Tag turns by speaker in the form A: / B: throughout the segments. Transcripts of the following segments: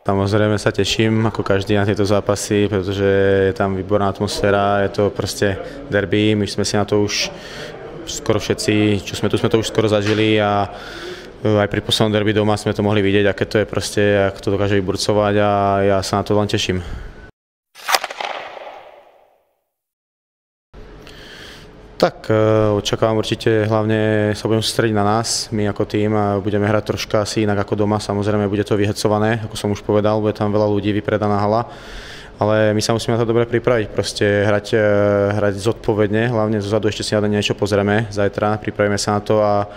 A: Samozrejme sa teším, ako každý na tieto zápasy, pretože je tam výborná atmosféra, je to proste derby, my sme si na to už skoro všetci, čo sme tu, sme to už skoro zažili a aj pri poslednom derby doma sme to mohli vidieť, aké to je proste, ako to dokáže vyburcovať a ja sa na to len teším. Tak očakávam určite, hlavne sa budem sústrediť na nás, my ako tým budeme hrať troška asi inak ako doma, samozrejme bude to vyhecované, ako som už povedal, bude tam veľa ľudí, vypredaná hala, ale my sa musíme na to dobre pripraviť, proste hrať zodpovedne, hlavne zozadu ešte si na niečo pozrieme zajtra, pripravíme sa na to a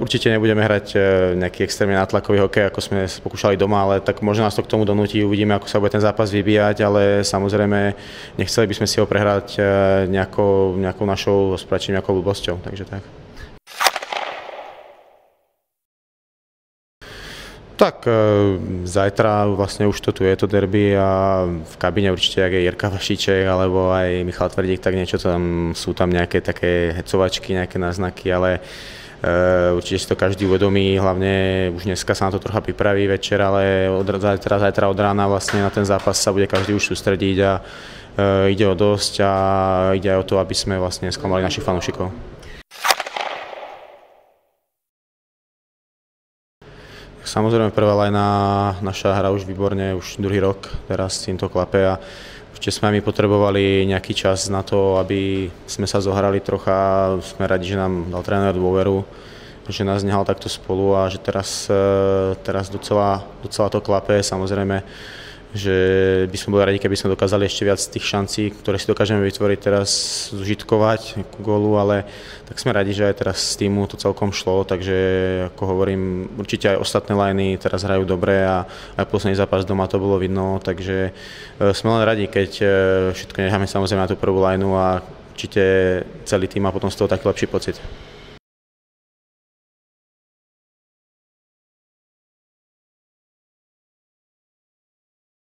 A: určite nebudeme hrať nejaký extrémne nátlakový hokej, ako sme sa pokúšali doma, ale tak možno nás to k tomu donúti, uvidíme, ako sa bude ten zápas vyvíjať, ale samozrejme nechceli by sme si ho prehrať nejakou našou spračením, nejakou blbosťou, takže tak. Tak zajtra vlastne už to tu je to derby a v kabíne určite, ak je Jirka Vašíček alebo aj Michal Tvrdík, tak niečo tam, sú tam nejaké také hecovačky, nejaké náznaky, ale určite si to každý uvedomí, hlavne už dneska sa na to trocha pripraví večer, ale zajtra od rána vlastne na ten zápas sa bude každý už sústrediť a ide o dosť a ide aj o to, aby sme vlastne sklamali našich fanúšikov. Samozrejme prvá lajna naša hra už výborne, už druhý rok teraz s týmto klape a určite sme my potrebovali nejaký čas na to, aby sme sa zohrali trocha. Sme radi, že nám dal tréner dôveru, že nás nehal takto spolu a že teraz docela to klape. Samozrejme, že by sme boli radi, keby sme dokázali ešte viac tých šancí, ktoré si dokážeme vytvoriť teraz, zužitkovať ku gólu, ale tak sme radi, že aj teraz z týmu to celkom šlo, takže ako hovorím, určite aj ostatné lajny teraz hrajú dobre a aj posledný zápas doma to bolo vidno, takže sme len radi, keď všetko necháme samozrejme na tú prvú lajnu a určite celý tým má potom z toho taký lepší pocit.